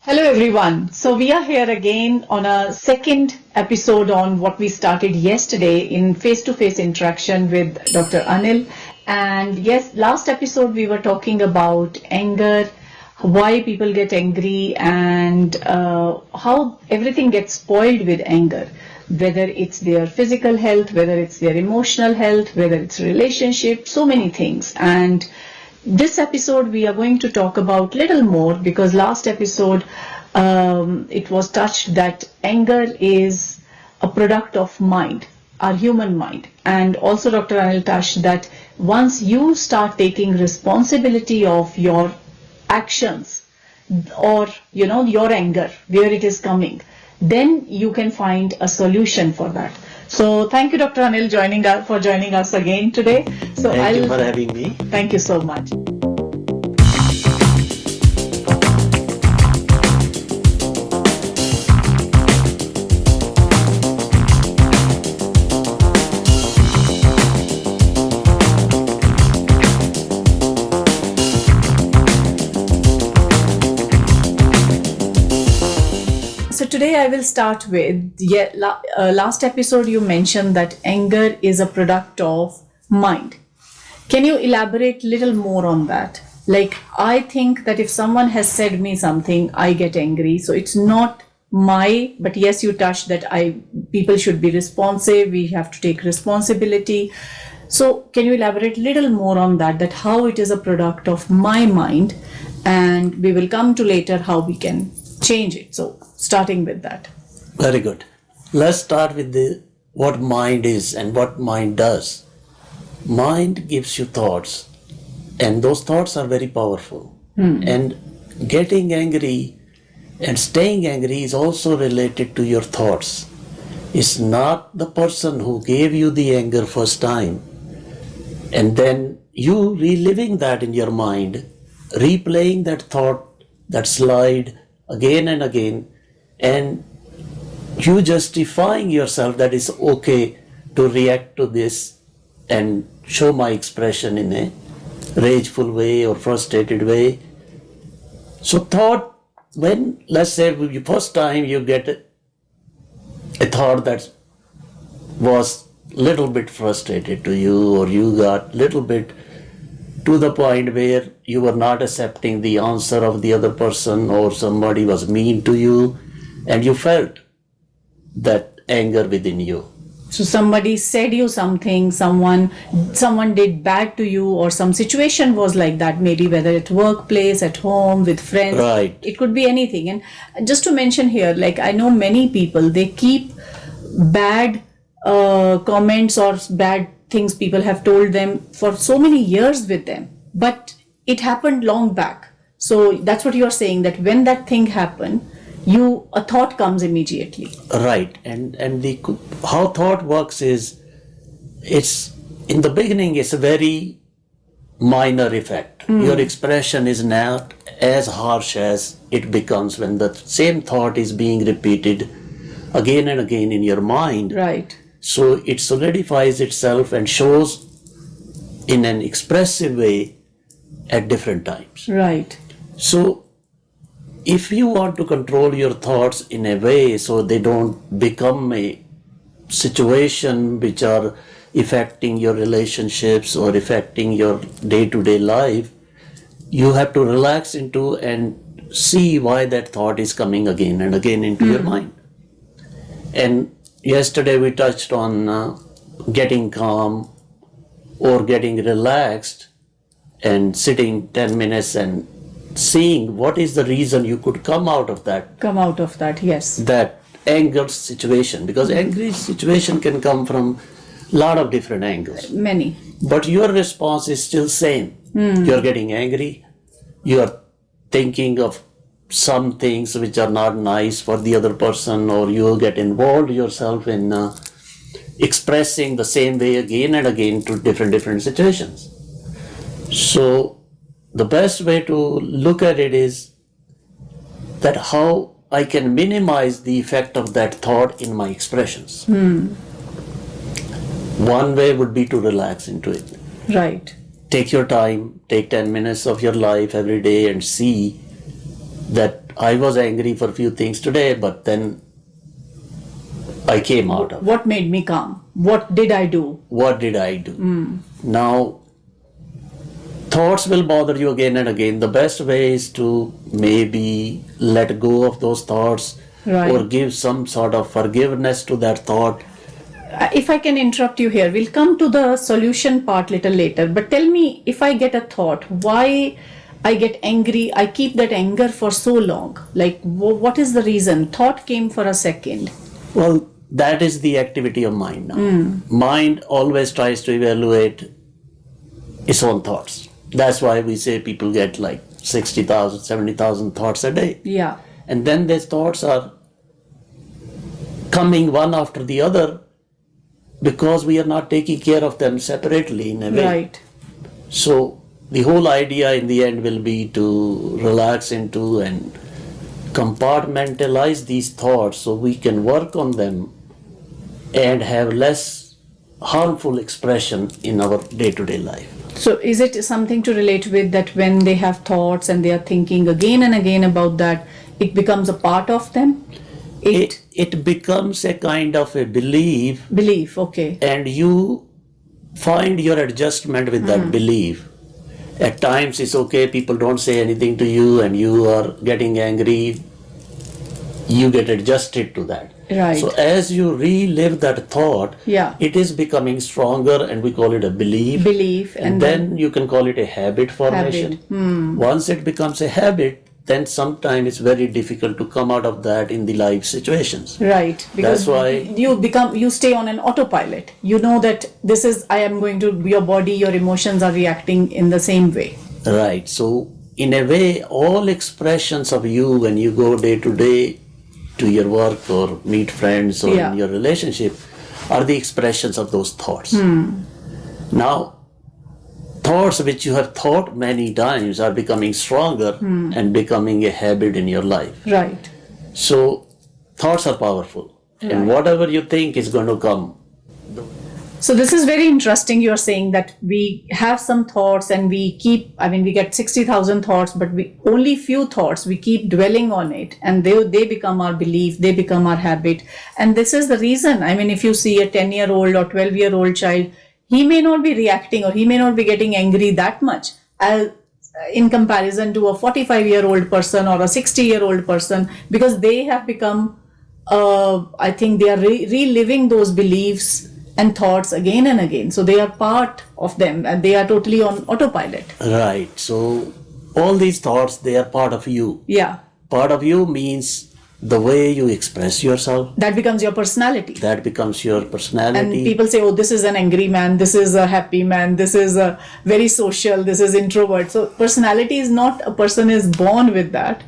Hello everyone. So we are here again on a second episode on what we started yesterday in face-to-face interaction with Dr. Anil. And yes, last episode we were talking about anger, why people get angry and how everything gets spoiled with anger. Whether it's their physical health, whether it's their emotional health, whether it's relationship, so many things. And this episode we are going to talk about little more because last episode it was touched that anger is a product of mind, our human mind. And also Dr. Anil touched that once you start taking responsibility of your actions or your anger, where it is coming, then you can find a solution for that. So thank you, Dr. Anil, for joining us again today. So Thank you for having me. Thank you so much. So today I will start with, last episode you mentioned that anger is a product of mind. Can you elaborate a little more on that? Like, I think that if someone has said me something, I get angry. So it's not but yes, you touched that people should be responsive. We have to take responsibility. So can you elaborate a little more on that how it is a product of my mind, and we will come to later how we can change it. So starting with that. Very good. Let's start with what mind is and what mind does. Mind gives you thoughts, and those thoughts are very powerful. And getting angry and staying angry is also related to your thoughts. It's not the person who gave you the anger first time, and then you reliving that in your mind, replaying that thought, that slide again and again, and you justifying yourself that it's okay to react to this and show my expression in a rageful way or frustrated way. So thought, when let's say the first time you get a thought that was little bit frustrated to you, or you got little bit to the point where you were not accepting the answer of the other person, or somebody was mean to you and you felt that anger within you. So somebody said you something, someone did bad to you, or some situation was like that, maybe whether at workplace, at home, with friends. Right. It could be anything. And just to mention here, like I know many people, they keep bad comments or bad things people have told them for so many years with them, but it happened long back. So that's what you're saying, that when that thing happened, a thought comes immediately. Right. And how thought works is, it's in the beginning it's a very minor effect. Your expression is not as harsh as it becomes when the same thought is being repeated again and again in your mind. Right. So it solidifies itself and shows in an expressive way at different times. Right. So if you want to control your thoughts in a way so they don't become a situation which are affecting your relationships or affecting your day-to-day life, you have to relax into and see why that thought is coming again and again into your mind. And yesterday we touched on getting calm or getting relaxed and sitting 10 minutes and seeing what is the reason you could come out of that. Yes. That anger situation, because angry situation can come from a lot of different angles. Many. But your response is still same. You're getting angry. You are thinking of some things which are not nice for the other person, or you get involved yourself in expressing the same way again and again to different situations. So the best way to look at it is that how I can minimize the effect of that thought in my expressions. One way would be to relax into it. Right. Take your time, take 10 minutes of your life every day and see that I was angry for a few things today, but then I came out of it. What made me calm? What did I do? What did I do? Now, thoughts will bother you again and again. The best way is to maybe let go of those thoughts, Right. or give some sort of forgiveness to that thought. If I can interrupt you here, we'll come to the solution part little later. But tell me, if I get a thought, why I get angry? I keep that anger for so long. Like, what is the reason? Thought came for a second. Well, that is the activity of mind now. Mind always tries to evaluate its own thoughts. That's why we say people get like 60,000, 70,000 thoughts a day. Yeah. And then these thoughts are coming one after the other because we are not taking care of them separately in a way. Right. So the whole idea in the end will be to relax into and compartmentalize these thoughts so we can work on them and have less harmful expression in our day-to-day life. So is it something to relate with that when they have thoughts and they are thinking again and again about that, it becomes a part of them? It becomes a kind of a belief, Okay. and you find your adjustment with that belief. At times it's okay, people don't say anything to you and you are getting angry, you get adjusted to that. Right. So as you relive that thought, Yeah. it is becoming stronger, and we call it a belief. And then you can call it a habit formation. Once it becomes a habit, then sometimes it's very difficult to come out of that in the life situations. Right. Because That's why you stay on an autopilot. You know that your body, your emotions are reacting in the same way. Right. So, in a way, all expressions of you when you go day to day to your work or meet friends or in your relationship are the expressions of those thoughts. Now, thoughts which you have thought many times are becoming stronger and becoming a habit in your life. Right. So, thoughts are powerful. And whatever you think is going to come. So this is very interesting. You're saying that we have some thoughts and we get 60,000 thoughts, but only few thoughts, we keep dwelling on it, and they become our belief, they become our habit. And this is the reason. If you see a 10-year-old or 12-year-old child, he may not be reacting or he may not be getting angry that much as in comparison to a 45-year-old person or a 60-year-old person, because they have become, I think they are reliving those beliefs and thoughts again and again. So they are part of them and they are totally on autopilot. Right. So all these thoughts, they are part of you. Yeah. Part of you means the way you express yourself. That becomes your personality. That becomes your personality. And people say, oh, this is an angry man, this is a happy man, this is a very social, this is introvert. So personality is not a person is born with that,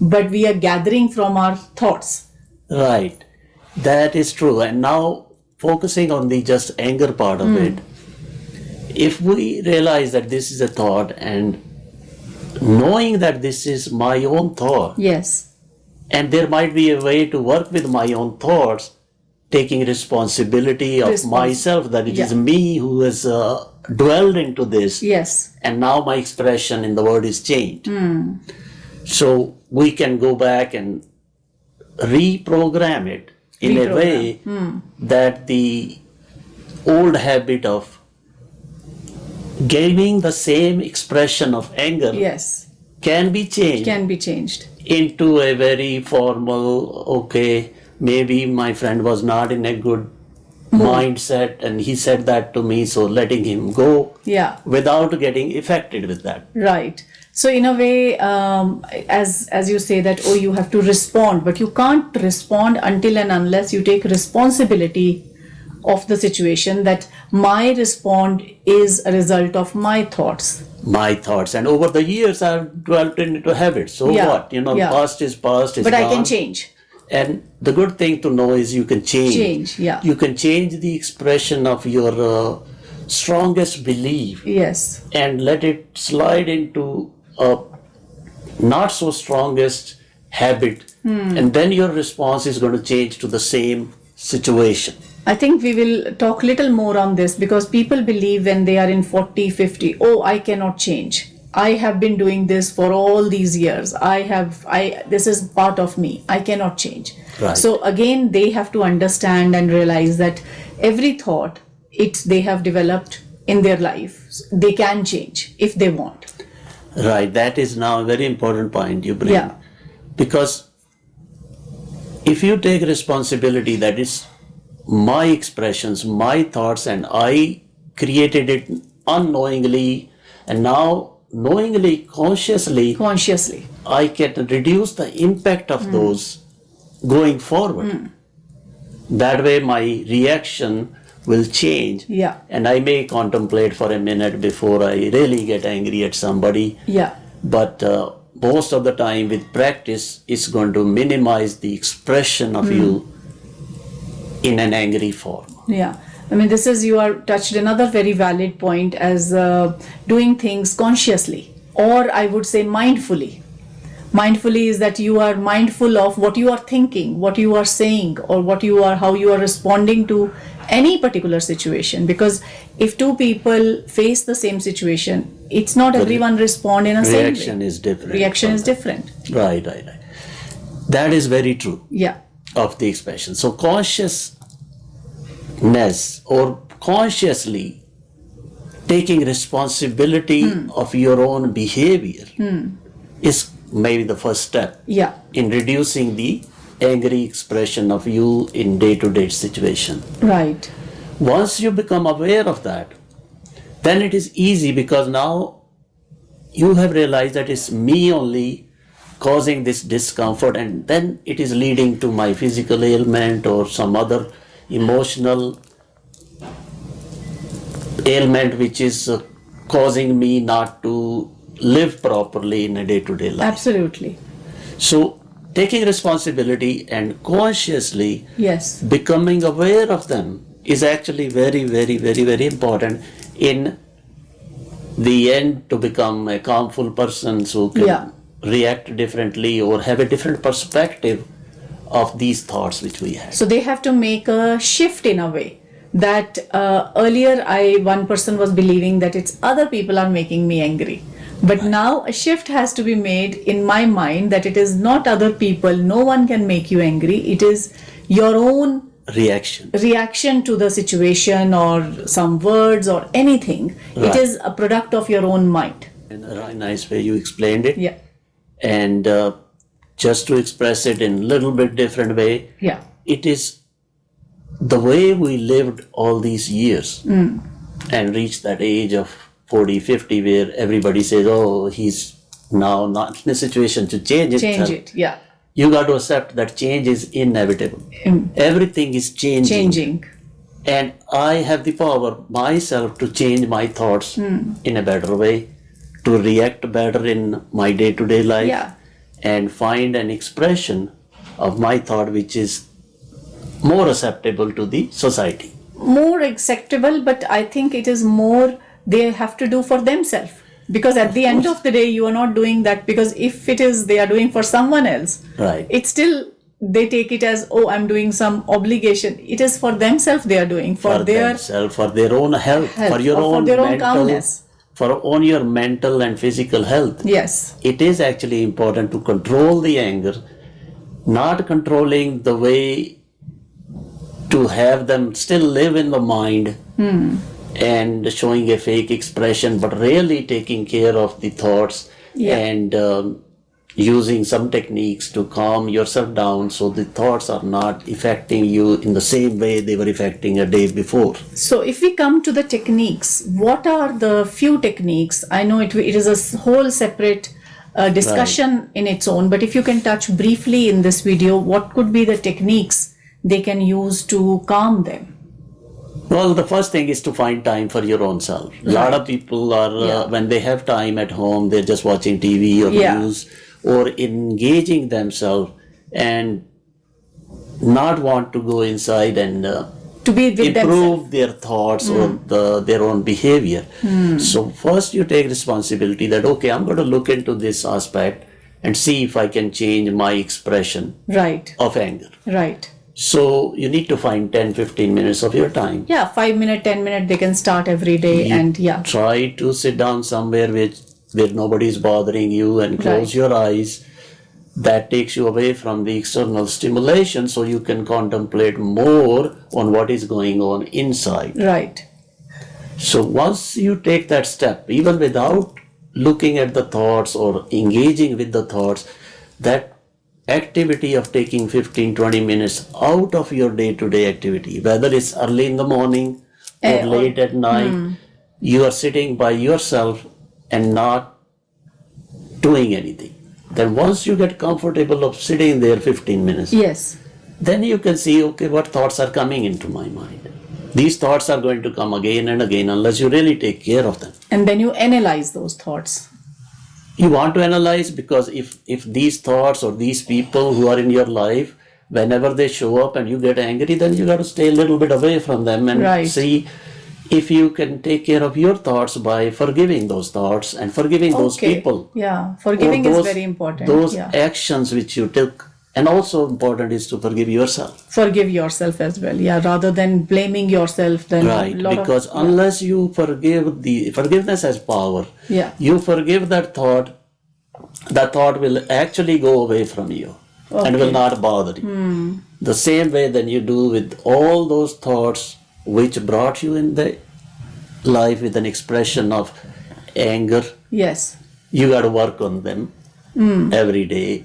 but we are gathering from our thoughts. Right. That is true. And now, focusing on the just anger part of it, if we realize that this is a thought and knowing that this is my own thought, yes, and there might be a way to work with my own thoughts, taking responsibility of myself, that it is me who has dwelled into this, yes, and now my expression in the world is changed. So we can go back and reprogram it in a way that the old habit of giving the same expression of anger yes, can be changed into a very formal, okay, maybe my friend was not in a good mindset and he said that to me, so letting him go without getting affected with that. Right. So in a way, as you say that, oh, you have to respond, but you can't respond until and unless you take responsibility of the situation, that my response is a result of my thoughts. My thoughts. And over the years, I've dwelt into habits. So what? Past is past, but gone. I can change. And the good thing to know is you can change. You can change the expression of your strongest belief. Yes. And let it slide into a not so strongest habit, and then your response is going to change to the same situation. I think we will talk little more on this, because people believe when they are in 40, 50, oh, I cannot change. I have been doing this for all these years. This is part of me. I cannot change. Right. So again, they have to understand and realize that every thought they have developed in their life, they can change if they want. Right. That is now a very important point you bring. Yeah. Because if you take responsibility that is my expressions, my thoughts, and I created it unknowingly, and now knowingly, consciously, I can reduce the impact of those going forward. That way my reaction will change. Yeah. And I may contemplate for a minute before I really get angry at somebody. Yeah. But most of the time with practice, it's going to minimize the expression of you in an angry form. Yeah. I mean, you are touched another very valid point as doing things consciously, or I would say mindfully. Mindfully is that you are mindful of what you are thinking, what you are saying, or how you are responding to any particular situation. Because if two people face the same situation, it's not everyone respond in a same way. Reaction is different. Reaction is different. Right. That is very true. Yeah. Of the expression. So consciousness or consciously taking responsibility of your own behavior is maybe the first step in reducing the angry expression of you in day-to-day situation. Right. Once you become aware of that, then it is easy, because now you have realized that it's me only causing this discomfort, and then it is leading to my physical ailment or some other emotional ailment which is causing me not to live properly in a day-to-day life. Absolutely. So taking responsibility and consciously becoming aware of them is actually very, very, very, very important in the end to become a calmful person who can react differently or have a different perspective of these thoughts which we have. So they have to make a shift in a way that earlier one person was believing that it's other people are making me angry. But now a shift has to be made in my mind that it is not other people, no one can make you angry. It is your own reaction to the situation or some words or anything. Right. It is a product of your own mind. In a very nice way you explained it. Yeah. And just to express it in a little bit different way, it is the way we lived all these years and reached that age of 40, 50 where everybody says, oh, he's now not in a situation to change it. You got to accept that change is inevitable. Everything is changing. And I have the power myself to change my thoughts in a better way, to react better in my day-to-day life, and find an expression of my thought which is more acceptable to the society. More acceptable, but I think it is more they have to do for themselves. Because at the end of the day, you are not doing that, because if it is they are doing for someone else, right, it's still they take it as, oh, I'm doing some obligation. It is for themselves they are doing, for their own health, for your own calmness, for your mental and physical health. Yes. It is actually important to control the anger, not controlling the way to have them still live in the mind and showing a fake expression, but really taking care of the thoughts and using some techniques to calm yourself down so the thoughts are not affecting you in the same way they were affecting a day before. So if we come to the techniques, what are the few techniques? I know it is a whole separate discussion in its own, but if you can touch briefly in this video, what could be the techniques they can use to calm them? Well, the first thing is to find time for your own self. A lot of people are, when they have time at home, they're just watching TV or news or engaging themselves and not want to go inside and to be with improve their thoughts or their own behavior. So first you take responsibility that, okay, I'm going to look into this aspect and see if I can change my expression of anger. Right. So you need to find 10-15 minutes of your time. Yeah, 5 minutes, 10 minutes, they can start every day and try to sit down somewhere which where nobody is bothering you, and close Right. your eyes. That takes you away from the external stimulation, so you can contemplate more on what is going on inside. Right. So once you take that step, even without looking at the thoughts or engaging with the thoughts, that activity of taking 15-20 minutes out of your day-to-day activity, whether it's early in the morning or Or- late at night, you are sitting by yourself and not doing anything. Then once you get comfortable of sitting there 15 minutes, Yes. then you can see, okay, what thoughts are coming into my mind. These thoughts are going to come again and again unless you really take care of them. And then you analyze those thoughts. You want to analyze, because if these thoughts or these people who are in your life, whenever they show up and you get angry, then you got to stay a little bit away from them and Right. see if you can take care of your thoughts by forgiving those thoughts and forgiving those Okay. people. Yeah. Forgiving Or is those- very important. Those Yeah. actions which you took. And also important is to forgive yourself. Forgive yourself as well. Yeah. Rather than blaming yourself, then Right, because unless you forgive, the forgiveness has power. Yeah. You forgive that thought will actually go away from you and will Okay. not bother you. The same way that you do with all those thoughts which brought you in the life with an expression of anger. Yes. You got to work on them every day,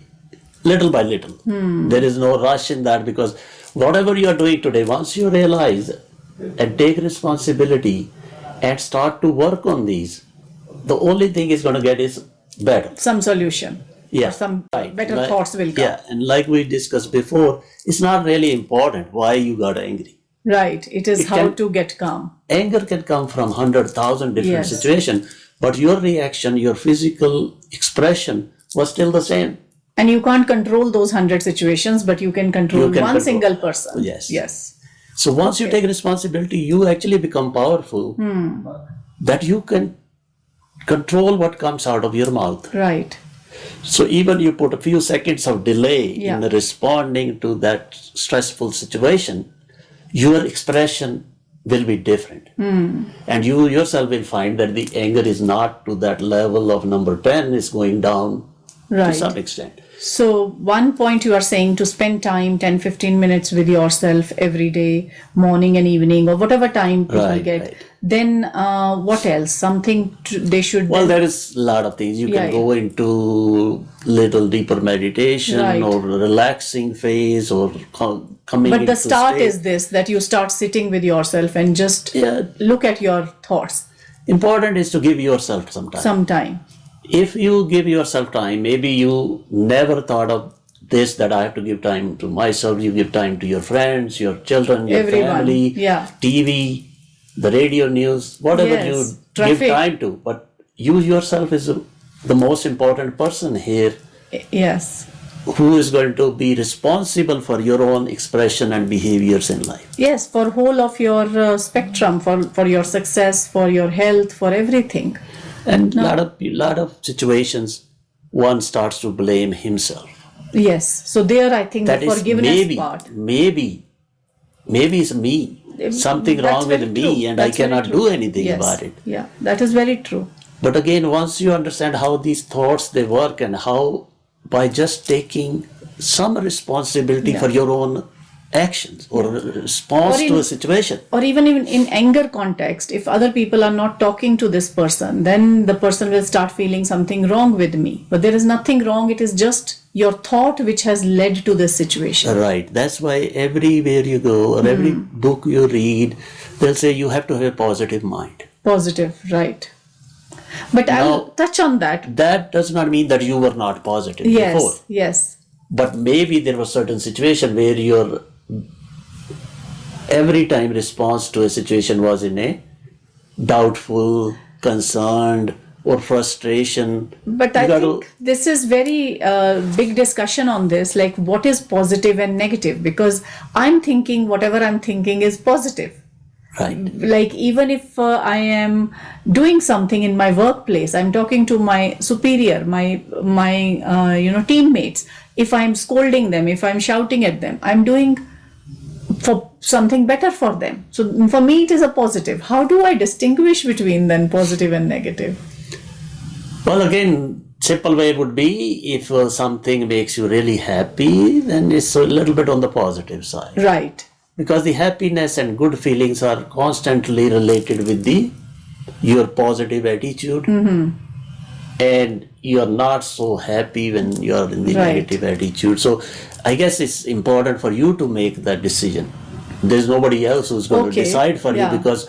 little by little. There is no rush in that, because whatever you are doing today, once you realize and take responsibility and start to work on these, the only thing is going to get is better. Some solution. Yeah, Or some right. better Like- thoughts will come. Yeah, and like we discussed before, it's not really important why you got angry. Right. It is It how can- to get calm. Anger can come from 100,000 different Yes. situations, but your reaction, your physical expression was still the same. And you can't control those 100 situations, but you can control You can one control. single person. Yes. Yes. So once you take responsibility, you actually become powerful, that you can control what comes out of your mouth. Right. So even you put a few seconds of delay Yeah. in responding to that stressful situation, your expression will be different. And you yourself will find that the anger is not to that level of number 10, is going down to Right. some extent. So one point you are saying to spend time 10-15 minutes with yourself every day, morning and evening, or whatever time people Right, get. right. Then what else? Something they should. Well, there is a lot of things. You can Yeah, go into little deeper meditation Right. or relaxing phase or coming but into the start state. is this, that you start sitting with yourself and just Yeah. look at your thoughts Important is to give yourself some time. sometime. If you give yourself time, maybe you never thought of this, that I have to give time to myself. You give time to your friends, your children, your Everyone, family, yeah. TV, the radio news, whatever Yes, you traffic. give time to. But you yourself is the most important person here, Yes. who is going to be responsible for your own expression and behaviors in life. Yes, for whole of your spectrum, for your success, for your health, for everything. And lot of situations, one starts to blame himself. Yes. So there I think That the is forgiveness part. maybe it's me. Something That's wrong with very me, true. and That's I very cannot true. do anything Yes. about it. Yeah, that is very true. But again, once you understand how these thoughts they work, and how by just taking some responsibility for your own actions or response Or to in- a situation. Or even in anger context, if other people are not talking to this person, then the person will start feeling something wrong with me. But there is nothing wrong. It is just your thought which has led to this situation. Right. That's why everywhere you go or every book you read, they'll say you have to have a positive mind. Positive, right. But I'll touch on that. That does not mean that you were not positive Yes, before. yes. But maybe there was certain situation where your every time response to a situation was in a doubtful, concerned, or frustration. But You I got think this is very big discussion on this, like what is positive and negative, because I'm thinking whatever I'm thinking is positive. right. Like even if I am doing something in my workplace, I'm talking to my superior, my teammates. If I'm scolding them, if I'm shouting at them, I'm doing for something better for them. So for me, it is a positive. How do I distinguish between then positive and negative? Well, again, simple way would be if something makes you really happy, then it's a little bit on the positive side. Right. Because the happiness and good feelings are constantly related with your positive attitude, and you're not so happy when you're in the Right. negative attitude. So I guess it's important for you to make that decision. There's nobody else who's going to Okay. decide for Yeah. you, because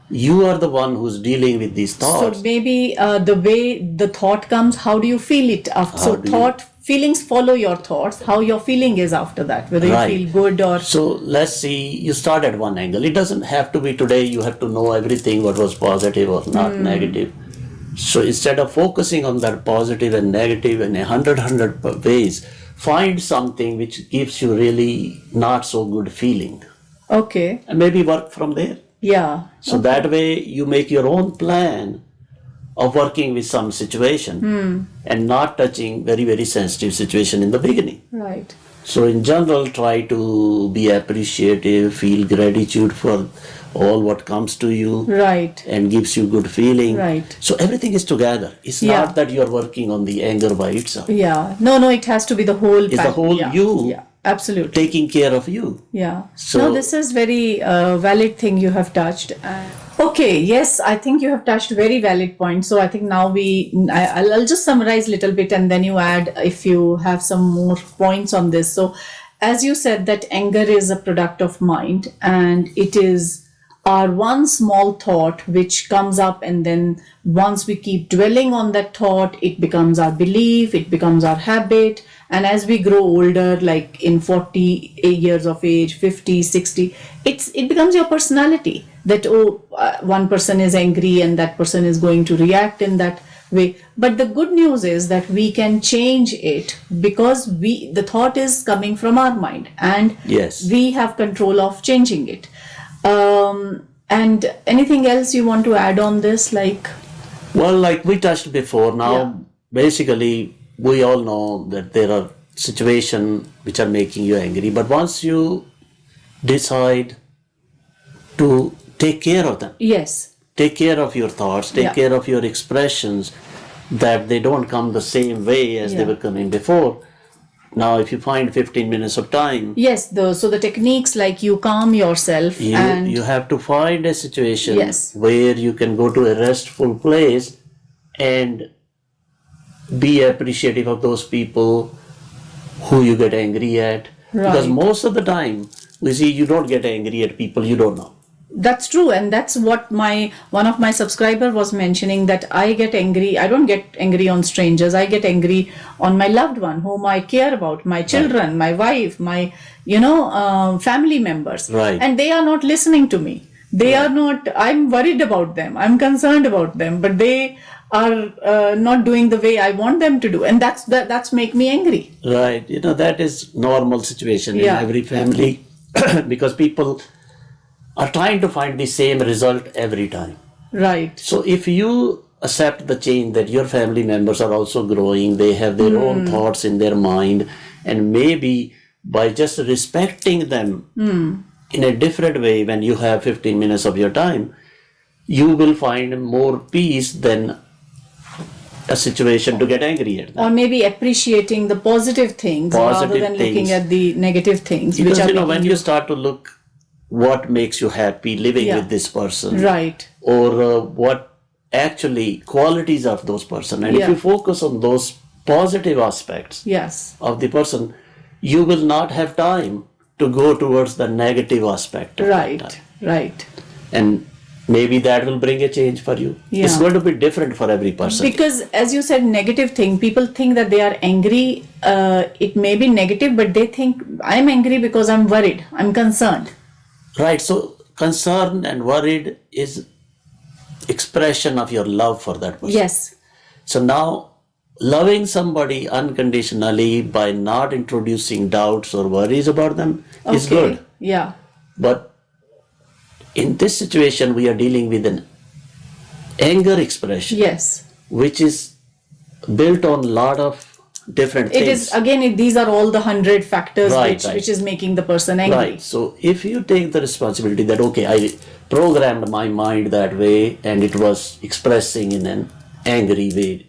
you are the one who's dealing with these thoughts. So maybe the way the thought comes, how do you feel it after? So do you- feelings follow your thoughts. How your feeling is after that, whether Right. you feel good or So let's see, you start at one angle. It doesn't have to be today, you have to know everything what was positive or not negative. So instead of focusing on that positive and negative in 100 ways, find something which gives you really not so good feeling, okay, and maybe work from there. yeah, So that way you make your own plan of working with some situation and not touching very sensitive situation in the beginning. right, So in general, try to be appreciative, feel gratitude for all what comes to you right, and gives you good feeling. Right. So everything is together. It's Yeah. not that you're working on the anger by itself. yeah. No, it has to be the whole. It's the whole yeah, you. Yeah, absolutely. Taking care of you. Yeah. So- no, this is very valid thing you have touched. Okay. Yes, I think you have touched very valid points. So I think now I'll just summarize a little bit, and then you add if you have some more points on this. So, as you said, that anger is a product of mind, and it is our one small thought which comes up, and then once we keep dwelling on that thought, it becomes our belief, it becomes our habit. And as we grow older, like in 40 years of age, 50, 60, it becomes your personality that one person is angry and that person is going to react in that way. But the good news is that we can change it, because the thought is coming from our mind, and Yes. we have control of changing it. And anything else you want to add on this? Like, Well, like we touched before, now Yeah. basically we all know that there are situations which are making you angry, but once you decide to take care of them, yes, take care of your thoughts, take Yeah. care of your expressions, that they don't come the same way as they Yeah. were coming before. Now, if you find 15 minutes of time, yes. So the techniques, like you calm yourself, and you have to find a situation Yes. where you can go to a restful place and be appreciative of those people who you get angry at. Because Right. most of the time, you see, you don't get angry at people you don't know. that's true, and that's what one of my subscriber was mentioning, that I get angry. I don't get angry on strangers. I get angry on my loved one, whom I care about, my children, my wife, my family members, Right. and they are not listening to me. They are not. I'm worried about them. I'm concerned about them, but they are not doing the way I want them to do, and that's make me angry. Right. That is normal situation Yeah. in every family because people are trying to find the same result every time. Right. So if you accept the change that your family members are also growing, they have their own thoughts in their mind, and maybe by just respecting them in a different way, when you have 15 minutes of your time, you will find more peace than a situation to get angry at them. Or maybe appreciating the positive things rather Positive than looking things. at the negative things, Because which are when making you start to look what makes you happy living Yeah. with this person, right. or what actually qualities of those person, and Yeah. if you focus on those positive aspects Yes. of the person, you will not have time to go towards the negative aspect of that Right. time. Right. And maybe that will bring a change for you. It's Yeah. going to be different for every person. Because as you said, negative thing, people think that they are angry. It may be negative, but they think I'm angry because I'm worried. I'm concerned. Right, so concerned and worried is expression of your love for that person. Yes. So now, loving somebody unconditionally by not introducing doubts or worries about them is good. Yeah. But in this situation, we are dealing with an anger expression, Yes. which is built on a lot of different It things. is again. These are all the 100 factors Right, right. which is making the person angry. Right. So if you take the responsibility that, okay, I programmed my mind that way and it was expressing in an angry way,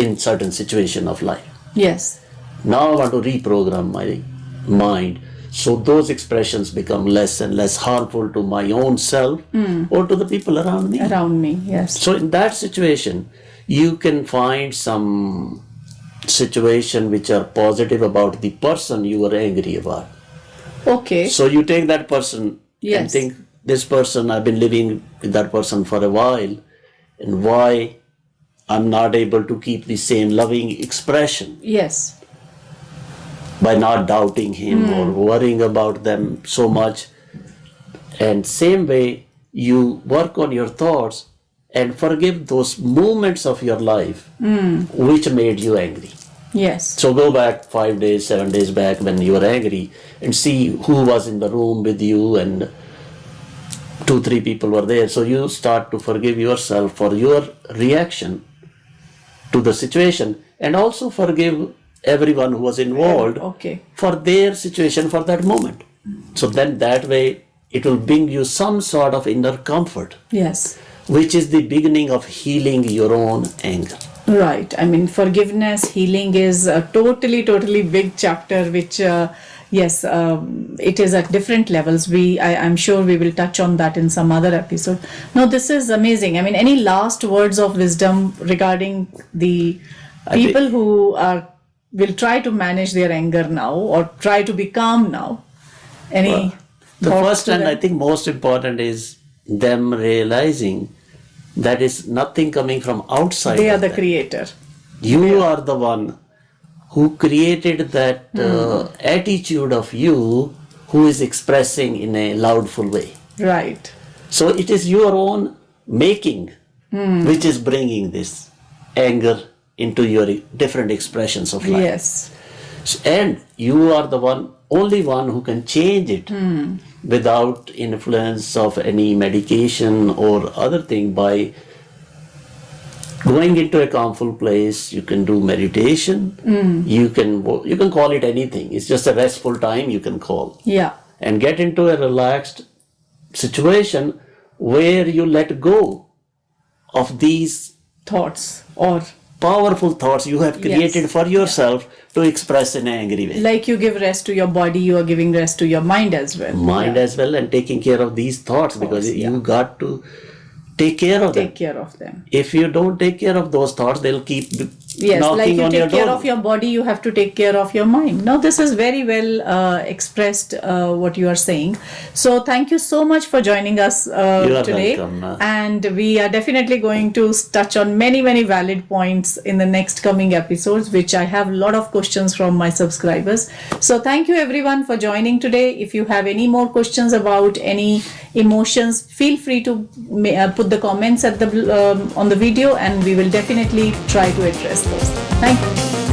in certain situation of life. Yes. Now I want to reprogram my mind so those expressions become less and less harmful to my own self or to the people around me. Around me, yes. So in that situation, you can find some situation which are positive about the person you are angry about. Okay. So you take that person and Yes. think, this person, I've been living with that person for a while, and why I'm not able to keep the same loving expression Yes. by not doubting him or worrying about them so much. And same way, you work on your thoughts and forgive those moments of your life which made you angry. Yes. So go back 5 days, 7 days back when you were angry and see who was in the room with you, and 2-3 people were there. So you start to forgive yourself for your reaction to the situation, and also forgive everyone who was involved Okay. for their situation for that moment. So then that way it will bring you some sort of inner comfort, Yes. which is the beginning of healing your own anger. Right. I mean, forgiveness, healing is a totally big chapter, which, yes, it is at different levels. I'm sure we will touch on that in some other episode. No, this is amazing. I mean, any last words of wisdom regarding the people who will try to manage their anger now or try to be calm now? Any The thoughts first to and them? I think most important is them realizing that is nothing coming from outside. They are of the them. creator. You are the one who created that attitude of you who is expressing in a loudful way. Right. So it is your own making which is bringing this anger into your different expressions of life. Yes. And you are the only one who can change it without influence of any medication or other thing. By going into a calmful place, you can do meditation. You can call it anything. It's just a restful time you can call. Yeah. And get into a relaxed situation where you let go of these Thoughts or powerful thoughts you have created for yourself to express in an angry way. like you give rest to your body, you are giving rest to your mind as well. Mind as well, and taking care of these thoughts, because you got to take care of them. Take care of them. If you don't take care of those thoughts, they'll keep Yes, knocking like you on your take care door. of your body, you have to take care of your mind. Now, this is very well expressed, what you are saying. So, thank you so much for joining us You are today. welcome. And we are definitely going to touch on many valid points in the next coming episodes, which I have a lot of questions from my subscribers. So, thank you everyone for joining today. If you have any more questions about any emotions, feel free to put the comments at the on the video, and we will definitely try to address those. Thank you.